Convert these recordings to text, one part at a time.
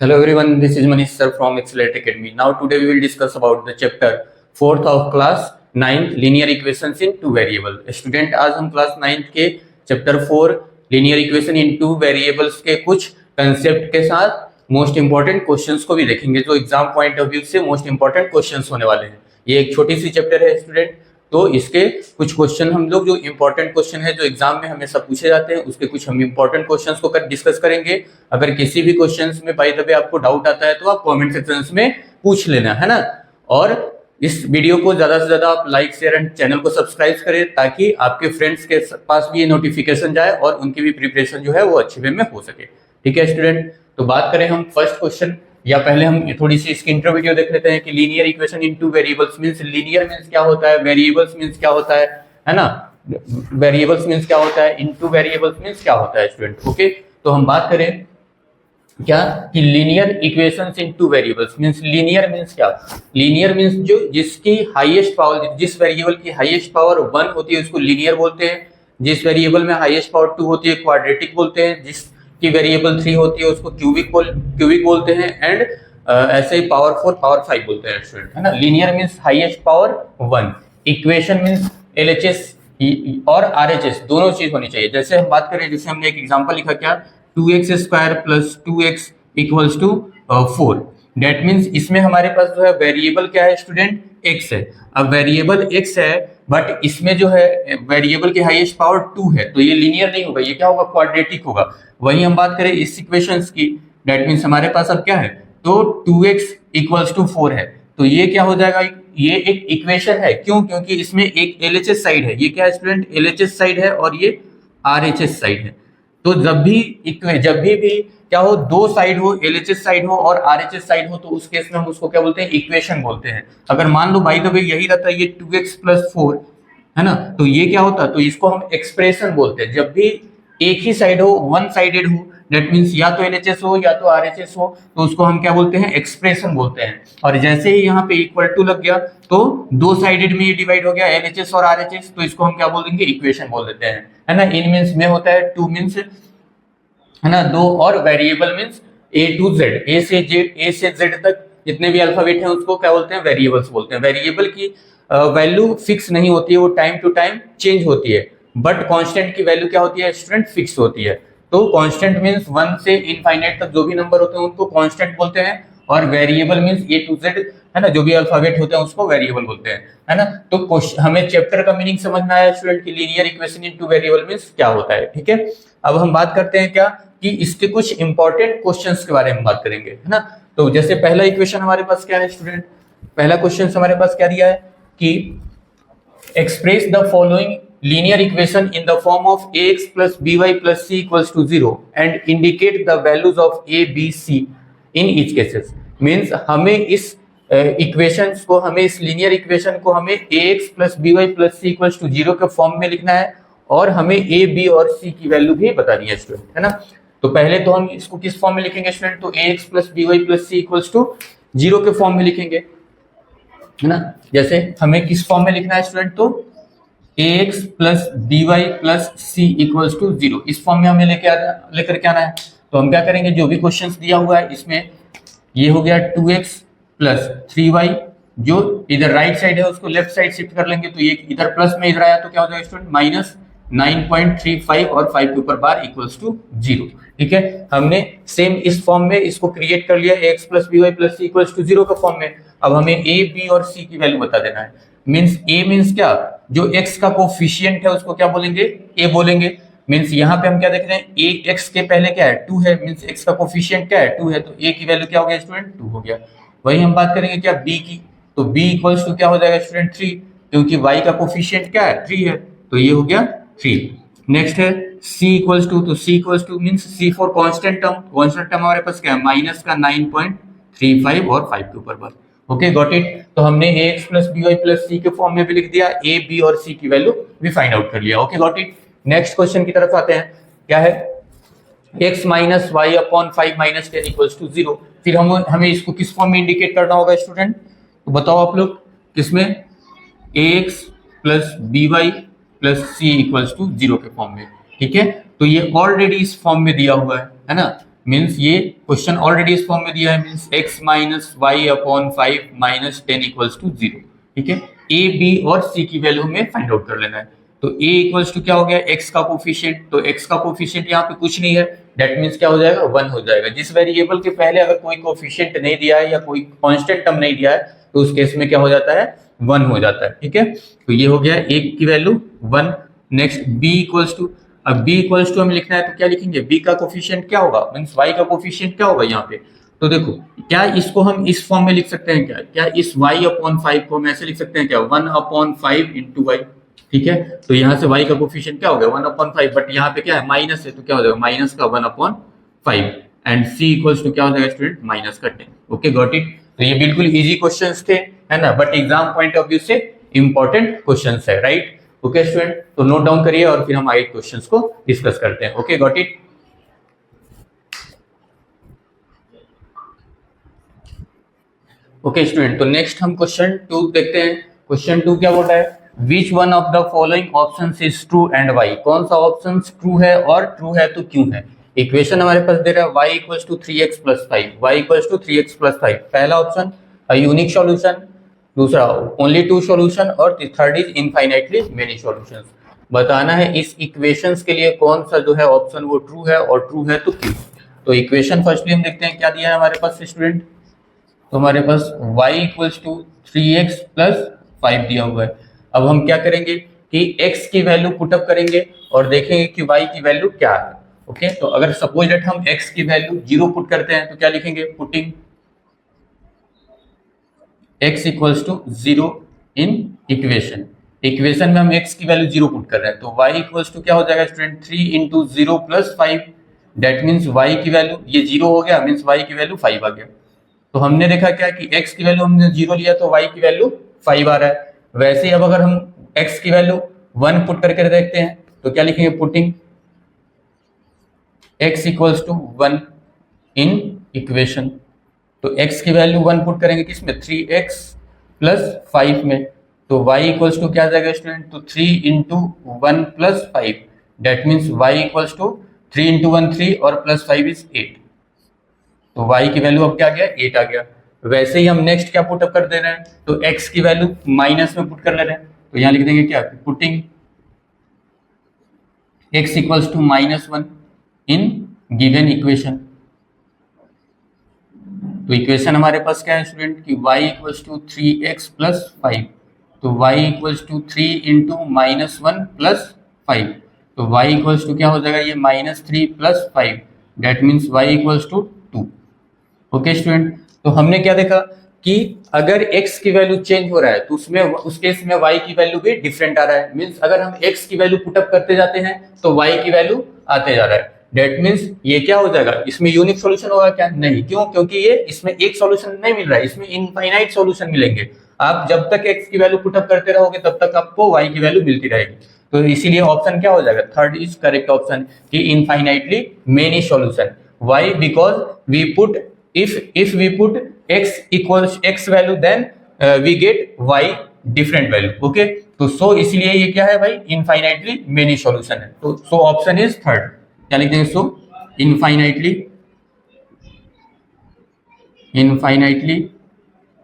Hello everyone, this is Manish sir from Accelerate Academy. Now today we will discuss about the chapter 4th of class 9th linear equations in two variable. Student, आज हम class 9th के chapter 4 linear equation in two variables के कुछ concept के साथ most important questions को भी देखेंगे जो एग्जाम पॉइंट ऑफ व्यू से मोस्ट इंपॉर्टेंट क्वेश्चंस होने वाले हैं। ये एक छोटी सी चैप्टर है स्टूडेंट, तो इसके कुछ क्वेश्चन हम लोग जो इंपॉर्टेंट क्वेश्चन है जो एग्जाम में हमेशा पूछे जाते हैं उसके कुछ हम इंपॉर्टेंट क्वेश्चंस को डिस्कस करेंगे। अगर किसी भी क्वेश्चंस में बाय द वे आपको डाउट आता है तो आप कमेंट सेक्शंस में पूछ लेना, है ना। और इस वीडियो को ज्यादा से ज्यादा आप लाइक शेयर एंड चैनल को सब्सक्राइब करें ताकि आपके फ्रेंड्स के पास भी ये नोटिफिकेशन जाए और उनकी भी प्रिपरेशन जो है वो अच्छे वे में हो सके। ठीक है स्टूडेंट, तो बात करें हम फर्स्ट क्वेश्चन, या पहले हम थोड़ी सी इसकी इंट्रो वीडियो देख लेते हैं कि linear equation in two variables means linear means क्या होता है, वेरिएबल्स मींस क्या होता है ना। वेरिएबल्स मींस क्या होता है, इनटू वेरिएबल्स मींस क्या होता है स्टूडेंट। ओके, तो हम बात करें क्या कि लीनियर इक्वेशंस इन two variables means linear means क्या, लीनियर मींस जो जिसकी हाईएस्ट पावर, जिस वेरिएबल की हाईएस्ट पावर 1 होती है उसको लीनियर बोलते हैं, जिस वेरिएबल में हाईएस्ट पावर 2 होती है क्वाड्रेटिक बोलते हैं, जिसकी वेरिएबल 3 होती है उसको क्यूबिक बोलते हैं, एंड ऐसे ही पावर 4 पावर 5 बोलते हैं स्टूडेंट, है ना। Linear means highest power 1, equation means LHS और आरएचएस दोनों चीज होनी चाहिए। जैसे हम बात करें, जैसे हमने एक एग्जांपल लिखा क्या 2x² + 2x = 4, डेट मीन्स इसमें हमारे पास जो है वेरिएबल क्या है स्टूडेंट, x है। अब वेरिएबल x है बट इसमें जो है वेरिएबल की हाईएस्ट पावर 2 है, तो ये लीनियर नहीं होगा, ये क्या होगा, क्वाड्रेटिक होगा। वही हम बात करें इस इक्वेशंस की, डेट मीन्स हमारे पास अब क्या है, तो 2x = 4 है, तो ये क्या हो जाएगा, ये एक इक्वेशन है। क्यों? क्योंकि इसमें एक LHS साइड है, ये क्या है स्टूडेंट, LHS साइड है और ये RHS साइड है। तो जब भी क्या हो, दो साइड हो, LHS साइड हो और RHS साइड हो, तो उस केस में हम उसको क्या बोलते हैं, इक्वेशन बोलते हैं। अगर मान लो बाय द वे यही रहता है, ये 2x + 4 है ना, तो ये क्या होता है, तो इसको हम एक्सप्रेशन बोलते हैं। जब भी एक ही साइड हो, वन साइडेड हो, दैट मीन्स या तो LHS हो या तो RHS हो, तो उसको हम क्या बोलते हैं, एक्सप्रेशन बोलते हैं। और जैसे ही यहाँ पे = लग गया तो दो साइडेड में ये डिवाइड हो गया LHS और RHS, तो इसको हम क्या बोल देंगे, इक्वेशन बोल देते हैं, है ना। इन मीन्स में होता है, टू मीन्स है ना, दो, और variable means A to Z, A से Z तक जितने भी अल्फाबेट हैं उसको क्या बोलते हैं, वेरिएबल्स बोलते हैं। वेरिएबल की वैल्यू फिक्स नहीं होती है, वो टाइम टू टाइम चेंज होती है, बट कांस्टेंट की वैल्यू क्या होती है स्टूडेंट, फिक्स होती है। तो कांस्टेंट मींस 1 से इनफाइनाइट तक जो भी नंबर होते हैं उनको कांस्टेंट बोलते हैं, और variable means A to Z है ना, जो भी अल्फाबेट होते हैं उसको वेरिएबल बोलते हैं, है ना। तो हमें चैप्टर का मीनिंग समझना है स्टूडेंट की linear equation in two variable means क्या होता है। ठीक है, अब हम बात करते हैं क्या कि इसके कुछ इंपॉर्टेंट क्वेश्चंस के बारे में बात करेंगे, है ना। तो जैसे पहला इक्वेशन हमारे पास क्या है स्टूडेंट, पहला क्वेश्चन हमारे पास क्या दिया है कि express the following linear equation in the form of ax plus by plus c = 0 and indicate the values of a, b, c in each cases। Means हमें इस इक्वेशंस को, हमें इस लीनियर इक्वेशन को हमें ax plus by plus c = 0 के form में लिखना है, और हमें a, b और c की वैल्यू भी बतानी है स्टूडेंट, है ना। तो पहले तो हम इसको किस फॉर्म में लिखेंगे स्टूडेंट, तो ax plus by plus c = 0 के फॉर्म में लिखेंगे, है ना। जैसे हमें किस फॉर्म में लिखना है स्टूडेंट, तो ax plus by plus c = 0, इस फॉर्म में हमें लेकर के आना है। तो हम क्या करेंगे, जो भी क्वेश्चंस दिया हुआ है इसमें ये हो गया 2x plus 3y, जो इधर राइट साइड है उसको लेफ्ट साइड शिफ्ट कर लेंगे, तो ये इधर प्लस में इधर आया तो क्या हो जाएगा स्टूडेंट, -9.35 और 5 के ऊपर बार = 0। ठीक है, हमने सेम इस फॉर्म में इसको क्रिएट कर लिया, ax plus by plus c = 0 का फॉर्म में। अब हमें a, b और c की वैल्यू बता देना है। मीन्स a मीन्स क्या, जो x का कोफिशिएंट है उसको क्या बोलेंगे, a बोलेंगे। मीन्स यहाँ पे हम क्या देख रहे हैं, a x के पहले क्या है, 2 है, मीन्स x का कोफिशिएंट क्या है, 2 है, तो a की वैल्यू क्या हो गया स्टूडेंट, 2 हो गया। वही हम बात करेंगे क्या b की, तो b = क्या हो जाएगा स्टूडेंट, 3, क्योंकि y का कोफिशिएंट क्या है, 3 है, तो ये हो गया 3। नेक्स्ट है c = तो c = means c for constant term हमारे पास क्या है, माइनस का 9.35 और 5 के ऊपर बार। Okay, got it. तो हमने ax plus by plus c के फॉर्म में भी लिख दिया, a, b और c की वैल्यू भी फाइंड आउट कर लिया। Okay, got it. Next question की तरफ आते हैं, क्या है, x - y/5 - 10 = 0। फिर हमें इसको किस फॉर्म में इंडिकेट करना होगा स्टूडेंट, तो बताओ आप लोग, किसमें, ax plus by plus c = 0 के फॉर्म में। ठीक है, तो ये ऑलरेडी इस फॉर्म में दिया हुआ है ना, मीन्स ये क्वेश्चन ऑलरेडी इस फॉर्म में दिया है, means x minus y upon 5 minus 10 equals to 0। ठीक है, a b और c की वैल्यू हमें फाइंड आउट कर लेना है। तो a इक्वल्स टू क्या हो गया, x का कोफिशिएंट, तो x का कोफिशिएंट यहाँ पे कुछ नहीं है, दैट मीन्स क्या हो जाएगा, 1 हो जाएगा। जिस वेरिएबल के पहले अगर कोई कोफिशिएंट नहीं दिया है या कोई कांस्टेंट टर्म नहीं दिया है तो उस केस में क्या हो जाता है, 1 हो जाता है। ठीक है, तो ये हो गया a की value 1। Next b equals to, अब b इक्वल्स टू हमें लिखना है तो क्या लिखेंगे, b का कोफिशिएंट क्या होगा, मीन्स y का कोफिशिएंट क्या होगा यहाँ पे। तो देखो क्या इसको हम इस फॉर्म में लिख सकते हैं, क्या इस y अपॉन 5 को हम ऐसे लिख सकते हैं क्या, 1 अपॉन 5 इंटू वाई। ठीक है, तो यहाँ से y का कोफिशिएंट क्या हो गया, 1 अपॉन 5, बट यहाँ पे क्या है, माइनस है, तो क्या हो जाएगा, माइनस का 1 upon 5 and c equals to क्या हो जाएगा स्टूडेंट, माइनस का 10। Okay got it. तो ये बिल्कुल इजी क्वेश्चंस थे, है ना, but exam point of view से इंपॉर्टेंट क्वेश्चंस है, राइट। ओके स्टूडेंट, तो नोट डाउन करिए और फिर हम आगे क्वेश्चंस को डिस्कस करते हैं। Okay got it. Okay student, तो नेक्स्ट हम क्वेश्चन 2 देखते हैं। क्वेश्चन 2 क्या बोल रहा है, which one of the following options is true and why, कौन सा ऑप्शन ट्रू है और ट्रू है तो क्यों है। इक्वेशन हमारे पास दे रहा है y equals to 3x plus 5, y equals to 3x plus 5, पहला ऑप्शन यूनिक सॉल्यूशन, दूसरा ओनली 2 सॉल्यूशन और third is infinitely many solutions. बताना है इस इक्वेशंस के लिए कौन सा जो है ऑप्शन वो ट्रू है और ट्रू है तो क्यों। तो इक्वेशन फर्स्टली हम देखते हैं क्या दिया है हमारे पास स्टूडेंट, तो हमारे पास y equals to 3x plus 5 दिया हुआ है। अब हम क्या करेंगे कि x की वैल्यू पुटअप करेंगे और देखेंगे कि y की वैल्यू क्या है। ओके, तो अगर सपोज दैट हम x की वैल्यू 0 पुट करते हैं तो क्या लिखेंगे, putting x equals to 0 in equation, equation में हम x की वैल्यू 0 पुट कर रहे हैं, तो y इक्वल्स टू क्या हो जाएगा student, 3 into 0 plus 5, that means y की वैल्यू, ये 0 हो गया मीन्स y की वैल्यू 5 आ गया। तो हमने देखा क्या कि x की वैल्यू हमने 0 लिया तो y की वैल्यू 5 आ रहा है। वैसे ही अब अगर हम x की वैल्यू 1 पुट करके देखते हैं तो क्या लिखेंगे, putting x equals to 1 in equation, तो x की वैल्यू 1 पुट करेंगे किसमें, 3x प्लस 5 में, तो y इक्वल्स टू क्या आ जाएगा स्टूडेंट, तो 3 into 1 plus 5, that means y equals to 3 into 1 3 और प्लस 5 इज 8, तो y की वैल्यू अब क्या आ गया, 8 आ गया। वैसे ही हम नेक्स्ट क्या पुटअप कर दे रहे हैं, तो x की वैल्यू माइनस में पुट कर ले रहे हैं, तो यहाँ लिख देंगे क्या, putting x equals to -1 in given equation. तो इक्वेशन हमारे पास क्या है स्टूडेंट कि y equals to 3x plus 5, तो y equals to 3 into -1 plus 5, तो y इक्वल्स टू क्या हो जाएगा, ये -3 plus 5, that means y equals to 2। Okay student, तो हमने क्या देखा कि अगर x की वैल्यू चेंज हो रहा है तो उसमें उस केस में y की वैल्यू भी डिफरेंट आ रहा है, मींस अगर हम x की वैल्यू पुटअप करते जाते हैं तो y की वैल्यू आते जा रहा है, दैट मीन्स ये क्या हो जाएगा, इसमें यूनिक सॉल्यूशन होगा क्या, नहीं, क्यों, क्योंकि ये इसमें एक सॉल्यूशन नहीं मिल रहा है, इसमें इनफाइनाइट सॉल्यूशन मिलेंगे। आप जब तक x की वैल्यू पुटअप करते रहोगे तब तक आपको y की वैल्यू मिलती रहेगी, तो इसीलिए ऑप्शन क्या हो जाएगा, थर्ड इज करेक्ट ऑप्शन कि infinitely many solution. why, because we put if we put x equals x value then we get y different value। Okay, तो सो इसलिए ये क्या है भाई, इनफाइनाइटली मेनी सॉल्यूशन है, तो सो ऑप्शन इज थर्ड, क्या लिख देंगे, so infinitely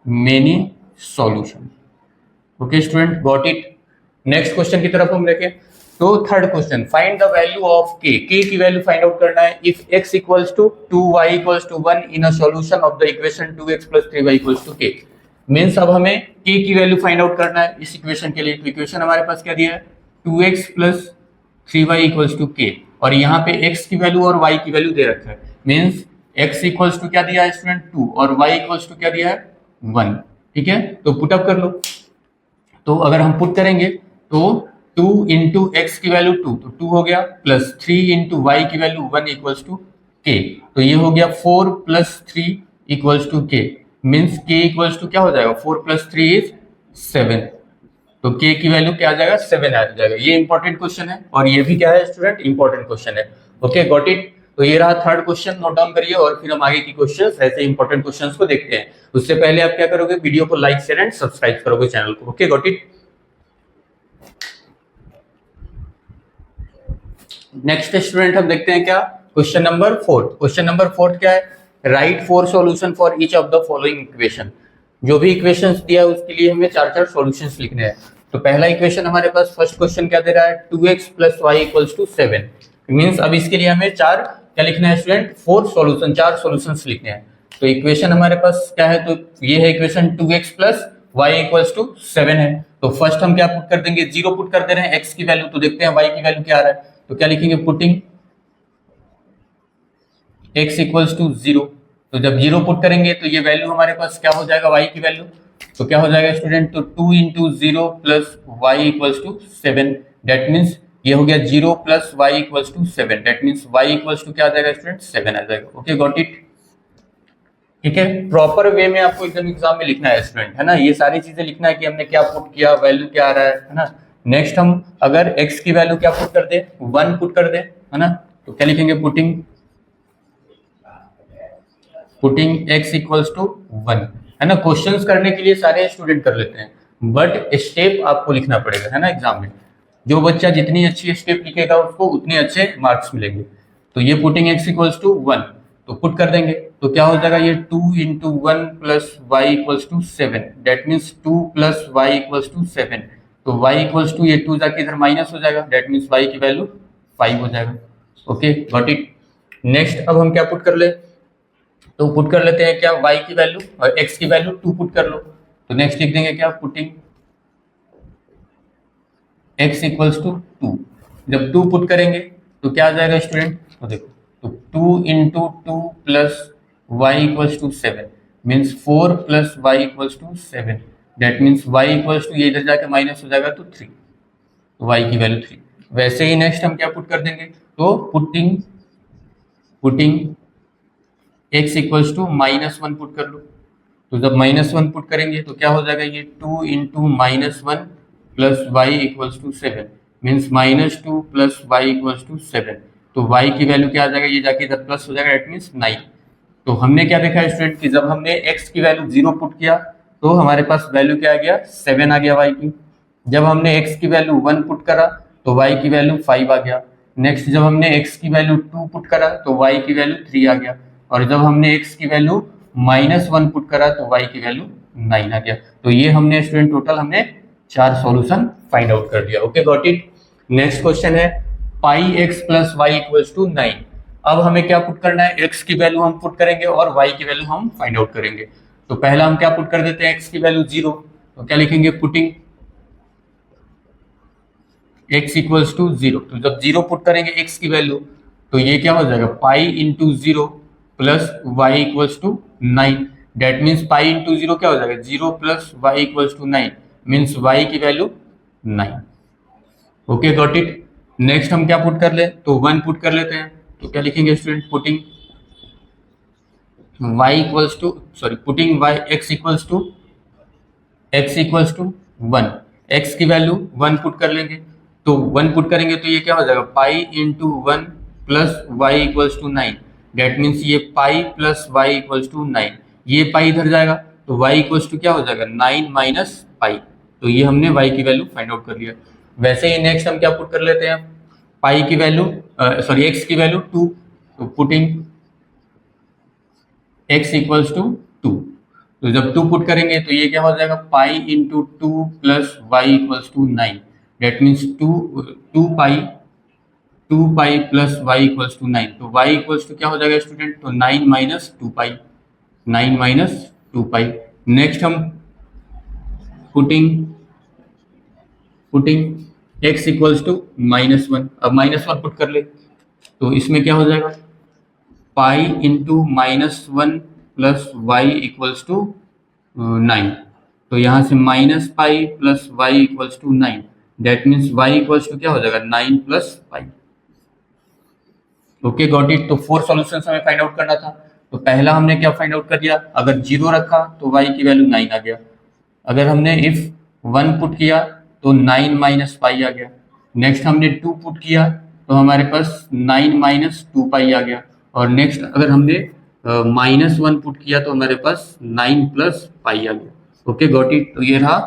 many solution. Okay student, got it. Next question की तरफ हम देखें, तो third question, find the value of k, k की वैल्यू फाइंड आउट करना है if x equals to 2y equals to 1 in a solution of the equation 2x plus 3y equals to k। Means अब हमें k की value find out करना है इस equation के लिए, तो इक्वेशन हमारे पास क्या दिया है, 2x plus 3y equals to k, और यहाँ पे x की वैल्यू और y की वैल्यू दे रखा है, मींस x इक्वल्स टू क्या दिया है स्टूडेंट 2 और y इक्वल्स टू क्या दिया है 1। ठीक है, तो पुटअप कर लो, तो अगर हम पुट करेंगे तो 2 इंटू एक्स की वैल्यू 2, तो 2 हो गया, प्लस 3 इंटू वाई की वैल्यू 1 इक्वल्स टू के, तो ये हो गया 4 प्लस 3 इक्वल्स टू के, मीन्स के इक्वल्स टू क्या हो जाएगा, 4 प्लस 3 इज 7, तो के की वैल्यू क्या आ जाएगा, 7 आ जाएगा। ये इंपॉर्टेंट क्वेश्चन है और ये भी क्या है स्टूडेंट, इंपॉर्टेंट क्वेश्चन है। Okay got it. तो ये रहा थर्ड क्वेश्चन, नोट डाउन करिए और फिर हम आगे की क्वेश्चंस, ऐसे इंपॉर्टेंट क्वेश्चंस को देखते हैं। उससे पहले आप क्या करोगे, वीडियो को लाइक शेयर एंड सब्सक्राइब करोगे चैनल को। Okay got it. Next student हम देखते हैं क्या, क्वेश्चन नंबर 4। क्वेश्चन नंबर 4 क्या है? Right 4 solution for each of the following equation. जो भी इक्वेशंस दिया है उसके लिए हमें 4 सॉल्यूशंस लिखने हैं। तो पहला इक्वेशन हमारे पास, फर्स्ट क्वेश्चन क्या दे रहा है? 2x + y = 7। मींस अब इसके लिए हमें 4 क्या लिखना है स्टूडेंट? 4 सॉल्यूशन, 4 सॉल्यूशंस लिखने हैं। तो इक्वेशन हमारे पास क्या है? तो ये है इक्वेशन 2x + y = 7 है। तो फर्स्ट हम क्या पुट कर देंगे? 0 पुट कर दे रहे हैं x की वैल्यू। तो देखते हैं y की वैल्यू क्या आ रहा है। तो क्या लिखेंगे? Putting x = 0। तो जब 0 पुट करेंगे तो ये वैल्यू हमारे पास क्या हो जाएगा? y की वैल्यू। तो क्या हो जाएगा स्टूडेंट? तो 2 × 0 + y = 7। दैट मीन्स ये हो गया 0 + y = 7। दैट मीन्स y = क्या आ जाएगा स्टूडेंट? 7 आ जाएगा। Okay, got it. ठीक है, प्रॉपर वे में आपको एकदम एग्जाम में लिखना है स्टूडेंट, है ना। ये सारी चीजें लिखना है कि हमने क्या पुट किया, वैल्यू क्या आ रहा है ना। नेक्स्ट हम अगर x की वैल्यू क्या पुट कर दे? 1 पुट कर दे, है ना। तो क्या लिखेंगे? पुटिंग x = 1, है ना। क्वेश्चंस करने के लिए सारे स्टूडेंट कर लेते हैं, बट स्टेप आपको लिखना पड़ेगा, है ना। एग्जाम में जो बच्चा जितनी अच्छी स्टेप लिखेगा उसको उतने अच्छे मार्क्स मिलेंगे। तो ये पुटिंग x = 1 तो पुट कर देंगे। तो क्या हो जाएगा? ये 2 × 1 + y = 7। That means 2 + y = 7। तो y = ये 2 जाके इधर माइनस हो जाएगा। दैट मीन्स y की वैल्यू 5 हो जाएगा। Okay, got it. नेक्स्ट अब हम क्या पुट कर ले? तो पुट कर लेते हैं क्या? y की वैल्यू और x की वैल्यू 2 पुट कर लो। तो नेक्स्ट लिख देंगे क्या? Putting x = 2। जब 2 पुट करेंगे तो क्या आ जाएगा स्टूडेंट? तो देखो, तो 2 × 2 + y = 7 means 4 + y = 7। That means y = ये इधर जाके माइनस हो जाएगा तो 3। तो y की वैल्यू 3। वैसे ही नेक्स्ट हम क्या पुट कर देंगे? तो पुटिंग x = -1 पुट कर लो। तो जब -1 पुट करेंगे तो क्या हो जाएगा? ये 2 × -1 + y = 7 मीन्स -2 + y = 7। तो y की वैल्यू क्या आ जाएगा? ये जाके इधर प्लस हो जाएगा। That means 9। तो हमने क्या देखा है स्टूडेंट कि जब हमने x की वैल्यू 0 पुट किया तो हमारे पास वैल्यू क्या आ गया? 7 आ गया y की। जब हमने x की वैल्यू 1 पुट करा तो y की वैल्यू 5 आ गया। नेक्स्ट जब हमने x की वैल्यू 2 पुट करा तो y की वैल्यू 3 आ गया। और जब हमने x की वैल्यू -1 पुट करा तो y की वैल्यू 9 आ गया। तो ये हमने स्टूडेंट टोटल हमने 4 सॉल्यूशन फाइंड आउट कर दिया। Okay, got it. Next question है πx + y = 9। अब हमें क्या पुट करना है? x की वैल्यू हम पुट करेंगे और y की वैल्यू हम फाइंड आउट करेंगे। तो पहला हम क्या पुट कर देते हैं? x की वैल्यू 0। तो क्या लिखेंगे? Putting x = 0। तो जब 0 पुट करेंगे x की वैल्यू तो ये क्या हो जाएगा? π × 0 + y = 9। दैट मीन्स π × 0 क्या हो जाएगा? 0 + y = 9 मीन्स y की value 9। Okay, got it. Next हम क्या पुट कर ले? तो 1 पुट कर लेते हैं। तो क्या लिखेंगे स्टूडेंट? Putting x = 1। x की वैल्यू 1 पुट कर लेंगे। तो 1 पुट करेंगे तो ये क्या हो जाएगा? π × 1 + y = 9। दैट मीन्स ये π + y = 9। ये π इधर जाएगा तो y = क्या हो जाएगा? 9 - π। तो ये हमने y की वैल्यू फाइंड आउट कर लिया। वैसे ही नेक्स्ट हम क्या पुट कर लेते हैं? x की वैल्यू 2। तो पुटिंग x = 2। तो जब 2 पुट करेंगे तो ये क्या हो जाएगा? π × 2 + y = 9। That means 2π + y = 9। तो y = क्या हो जाएगा स्टूडेंट? तो 9 - 2π। 9 - 2π। नेक्स्ट हम पुटिंग x = -1। अब -1 पुट कर ले तो इसमें क्या हो जाएगा? π × -1 + y = 9। तो यहाँ से -π + y = 9। दैट मीन्स y = क्या हो जाएगा? 9 + π। Okay, got it. तो 4 सॉल्यूशंस हमें फाइंड आउट करना था। तो पहला हमने क्या फाइंड आउट कर दिया? अगर 0 रखा तो y की वैल्यू 9 आ गया। अगर हमने इफ 1 पुट किया तो 9 - π आ गया। नेक्स्ट हमने 2 पुट किया तो हमारे पास 9 - 2π आ गया। और नेक्स्ट अगर हमने -1 पुट किया तो हमारे पास 9 + π आ गया। Okay, got it. तो ये रहा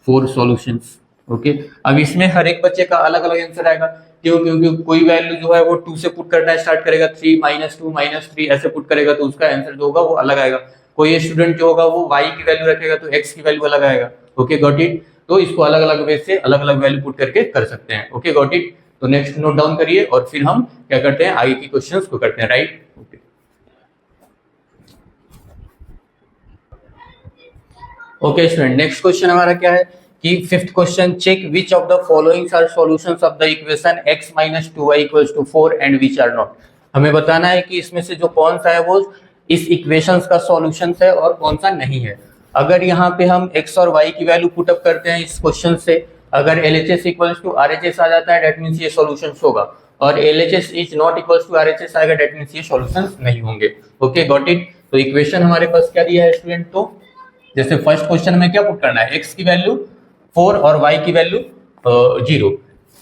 4 सॉल्यूशंस। ओके, अब इसमें हर एक बच्चे का अलग अलग आंसर आएगा। क्यों? क्योंकि कोई वैल्यू जो है वो 2 से पुट करना स्टार्ट करेगा, 3 -2 -3 ऐसे पुट करेगा तो उसका आंसर जो होगा वो अलग आएगा। कोई स्टूडेंट जो होगा वो y की वैल्यू रखेगा तो x की वैल्यू अलग आएगा। Okay got it. तो इसको अलग अलग वे से अलग अलग वैल्यू पुट करके कर सकते हैं। Okay got it. तो नेक्स्ट नोट डाउन करिए और फिर हम क्या करते हैं, आगे की क्वेश्चंस को करते हैं, right. Okay student, next question हमारा क्या है कि fifth question, check which of the followings are solutions of the equation x - 2y = 4 and which are not. हमें बताना है कि इसमें से जो कौन सा है वो इस इक्वेशंस का सॉल्यूशन है और कौन सा नहीं है। अगर यहाँ पे हम x और y की वैल्यू पुटअप करते हैं इस क्वेश्चन से, अगर LHS = RHS आ जाता है दैट मींस ये सॉल्यूशन होगा, और LHS is not equal to RHS आएगा दैट मींस ये सॉल्यूशन नहीं होंगे। Okay got it. तो इक्वेशन हमारे पास क्या दिया है स्टूडेंट, तो जैसे फर्स्ट क्वेश्चन में क्या पुट करना है, x की वैल्यू 4 और y की वैल्यू 0।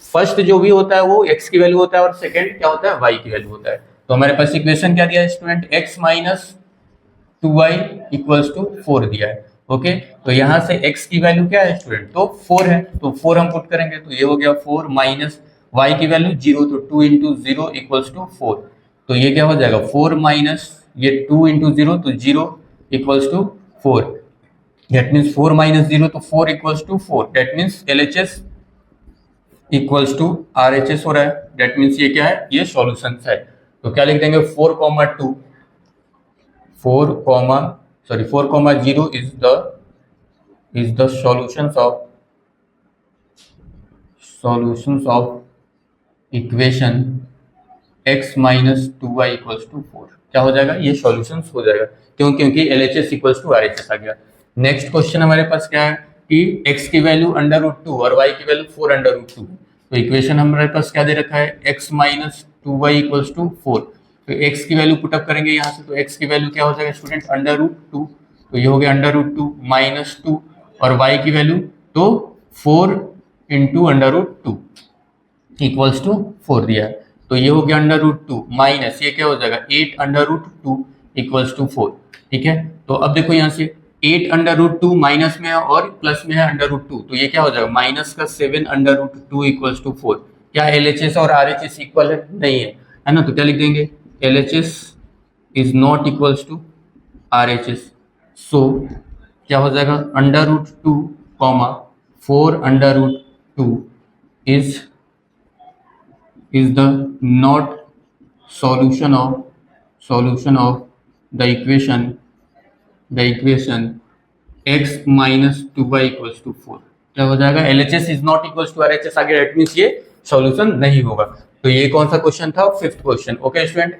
फर्स्ट जो भी होता है वो x की वैल्यू होता है और सेकंड क्या होता है, y की वैल्यू होता है। तो हमारे पास इक्वेशन क्या दिया है स्टूडेंट, x - 2y = 4 दिया है। ओके, तो यहाँ से x की वैल्यू क्या है स्टूडेंट, तो 4 है, तो 4 हम पुट करेंगे तो ये हो गया 4 माइनस y की वैल्यू 0, तो 2 × 0 = 4। तो ये क्या हो जाएगा 4 माइनस ये 2 × 0 तो 0 = 4। That means 4 - 0 तो 4 = 4। That means LHS = RHS हो रहा है। That means ये क्या है, ये सॉल्यूशन है। तो क्या लिख देंगे 4, 2 4, 0 is the solutions of equation x - 2y = 4। क्या हो जाएगा, ये सॉल्यूशंस हो जाएगा। क्यों? क्योंकि LHS = RHS आ गया। नेक्स्ट क्वेश्चन हमारे पास क्या है कि x की वैल्यू √2 और y की वैल्यू 4√2। तो इक्वेशन हमारे पास क्या दे रखा है, x - 2y = 4। तो x की वैल्यू पुटअप करेंगे यहाँ से, तो x की वैल्यू क्या हो जाएगा स्टूडेंट, √2। तो ये हो गया √2 - 2 और y की वैल्यू तो 4 × √2 = 4 दिया है। तो ये हो गया √2 माइनस ये क्या हो जाएगा 8 √2 = 4। ठीक है, तो अब देखो यहाँ से 8 √2 माइनस में है और प्लस में है √2, तो ये क्या हो जाएगा माइनस का 7 √2 = 4। क्या LHS और RHS इक्वल है? नहीं है ना, तो क्या लिख देंगे LHS is not equals to RHS। So क्या हो जाएगा √2, 4 √2 is the not solution of the equation x - 2y = 4। क्या हो जाएगा LHS is not equal to RHS आगे, दैट मींस ये सॉल्यूशन नहीं होगा। तो ये कौन सा क्वेश्चन था, fifth question. Okay student,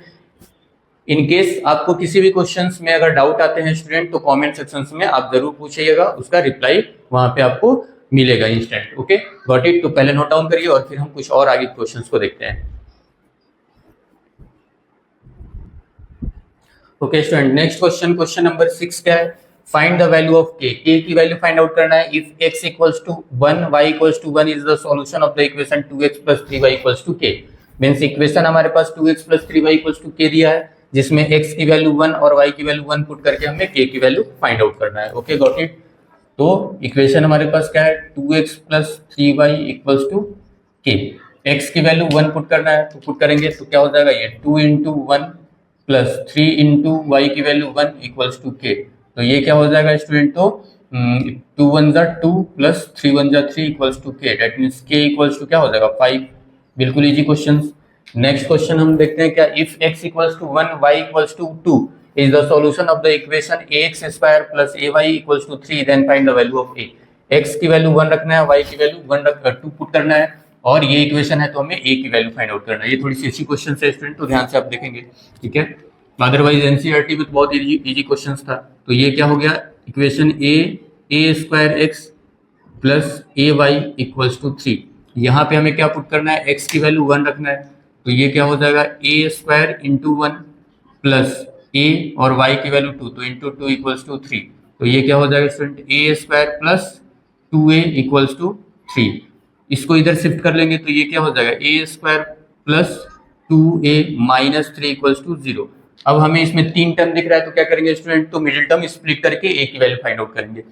in case आपको किसी भी क्वेश्चंस में अगर डाउट आते हैं स्टूडेंट तो कमेंट सेक्शंस में आप जरूर पूछिएगा, उसका रिप्लाई वहां पे आपको मिलेगा इंस्टेंट। Okay got it. तो पहले नोट डाउन करिए और फिर हम कुछ और आगे क्वेश्चंस को देखते हैं। Okay student, next question number 6 क्या है, find the value of k। k की वैल्यू फाइंड आउट करना है। If x = 1 y = 1 is the solution of the equation 2x + 3y = k। Means equation हमारे पास 2x + 3y = k दिया है, जिसमें x की वैल्यू 1 और y की वैल्यू 1 पुट करके हमें k की वैल्यू फाइंड आउट करना है। Okay got it. तो इक्वेशन हमारे पास क्या है 2x + 3y = k। x की वैल्यू 1 पुट करना है, तो पुट करेंगे तो क्या हो जाएगा ये 2 × 1 + 3 × y की वैल्यू 1 = k। तो ये क्या हो जाएगा स्टूडेंट, तो 2 × 1 = 2 + 3 × 1 = 3 = k। दैट मींस k = क्या हो जाएगा 5। बिल्कुल इजी क्वेश्चन। नेक्स्ट क्वेश्चन हम देखते हैं क्या, if x = 1 y = 2 is the solution of the equation ax² + ay = 3 then find the value of a। x की वैल्यू 1 रखना है, y की वैल्यू 2 पुट करना है, और ये इक्वेशन है तो हमें a की वैल्यू फाइंड आउट करना है। ये थोड़ी सी अच्छी क्वेश्चन है स्टूडेंट, तो ध्यान से आप देखेंगे। ठीक है, अदरवाइज एनसीईआरटी में तो बहुत इजी क्वेश्चंस था। तो ये क्या हो गया इक्वेशन a² x + ay = 3। यहाँ पे हमें क्या पुट करना है, x की वैल्यू 1 रखना है, तो ये क्या हो जाएगा a² × 1 + a और y की वैल्यू 2, तो इंटू 2 = 3। तो ये क्या हो जाएगा स्टूडेंट a² + 2a = 3। इसको इधर शिफ्ट कर लेंगे तो ये क्या हो जाएगा a² + 2a - 3 = 0। अब हमें इसमें 3 टर्म दिख रहा है, तो क्या करेंगे स्टूडेंट, तो मिडिल टर्म स्प्लिट करके a की वैल्यू फाइंड आउट करेंगे।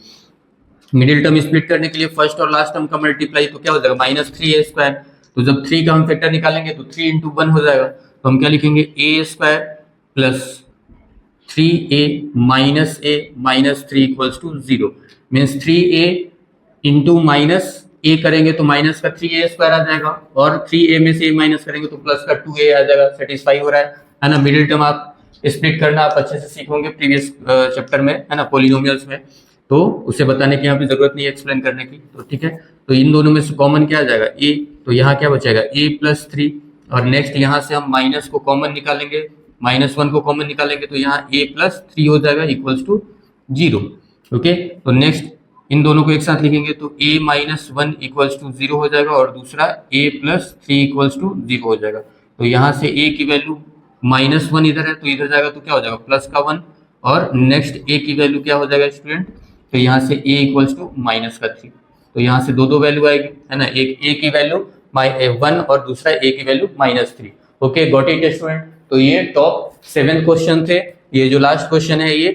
मिडिल टर्म स्प्लिट करने के लिए फर्स्ट और लास्ट टर्म का मल्टीप्लाई, तो क्या हो जाएगा -3a²। तो जब 3 का हम फैक्टर निकालेंगे तो 3 इंटू 1 हो जाएगा, तो हम क्या लिखेंगे a square plus 3a minus 3 equals to 0, means 3a into minus a करेंगे तो माइनस का 3a स्क्वायर आ जाएगा, और 3a में से a माइनस करेंगे तो प्लस का 2a आ जाएगा। सेटिस्फाई हो रहा है ना। मिडिल टर्म आप स्प्लिट करना आप अच्छे से सीख होंगे प्रीवियस चैप्टर में, है ना, पॉलिनोमियल्स में, तो उसे बताने की यहाँ पे जरूरत नहीं है एक्सप्लेन करने की। तो ठीक है, तो इन दोनों में से कॉमन क्या आ जाएगा a, तो यहाँ क्या बचेगा a प्लस 3, और नेक्स्ट यहाँ से हम माइनस को कॉमन निकालेंगे, -1 को कॉमन निकालेंगे तो यहाँ a प्लस 3 हो जाएगा इक्वल्स टू 0। ओके, तो नेक्स्ट इन दोनों को एक साथ लिखेंगे तो a माइनस 1 इक्वल्स टू 0 हो जाएगा, और दूसरा a प्लस 3 इक्वल्स टू 0 हो जाएगा। तो यहाँ से a की वैल्यू -1 इधर है तो इधर जाएगा तो क्या हो जाएगा प्लस का 1, और नेक्स्ट a की वैल्यू क्या हो जाएगा स्टूडेंट, तो यहाँ से a इक्वल्स टू माइनस का 3, तो यहाँ से दो वैल्यू आएगी, है ना, एक a की वैल्यू 1 और दूसरा a की value -3। Okay, got it student. तो ये टॉप 7 क्वेश्चन थे। ये जो लास्ट क्वेश्चन है ये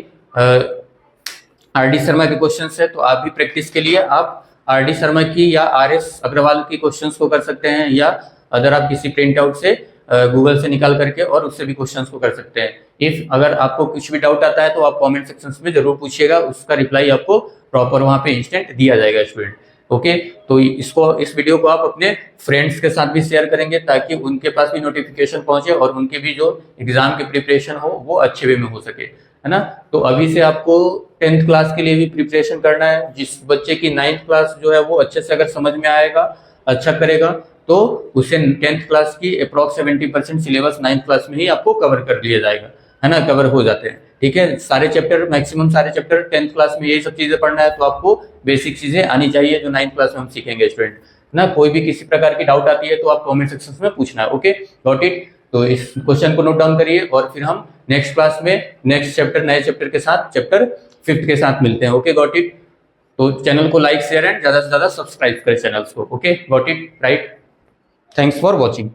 आर.डी. शर्मा के क्वेश्चंस है, तो आप भी प्रैक्टिस के लिए आप आर.डी. शर्मा की या आर.एस. अग्रवाल की क्वेश्चंस को कर सकते हैं, या अगर आप किसी प्रिंट आउट से गूगल से निकाल करके और उससे भी क्वेश्चंस को कर सकते हैं। इफ अगर आपको कुछ भी डाउट आता है तो आप कमेंट सेक्शन में जरूर पूछिएगा, उसका रिप्लाई आपको प्रॉपर वहां पे इंस्टेंट दिया जाएगा स्टूडेंट। ओके, तो इस वीडियो को आप अपने फ्रेंड्स के साथ भी शेयर करेंगे ताकि उनके पास भी नोटिफिकेशन पहुंचे और उनके भी जो एग्जाम की प्रिपरेशन हो वो अच्छे वे में हो सके, है ना। तो अभी से आपको 10th क्लास के लिए भी प्रिपरेशन करना है। जिस बच्चे की 9th क्लास जो है वो अच्छे से अगर समझ में आएगा, अच्छा करेगा, तो उसे 10th क्लास की अप्रॉक्स 70% सिलेबस 9th क्लास में ही आपको कवर कर लिया जाएगा, है ना, कवर हो जाते हैं। ठीक है, सारे चैप्टर मैक्सिमम सारे चैप्टर 10th क्लास में यही सब चीजें पढ़ना है, तो आपको बेसिक चीजें आनी चाहिए जो 9th क्लास में हम सीखेंगे स्टूडेंट, ना। कोई भी किसी प्रकार की डाउट आती है तो आप कमेंट सेक्शन में पूछना है। Okay, got it. तो इस क्वेश्चन को नोट डाउन करिए और फिर हम नेक्स्ट क्लास में नेक्स्ट चैप्टर नए चैप्टर के साथ चैप्टर 5th के साथ मिलते हैं। Okay, got it. तो चैनल को लाइक शेयर एंड ज्यादा से ज्यादा सब्सक्राइब करें चैनल्स को। Okay, got it, right. Thanks for watching.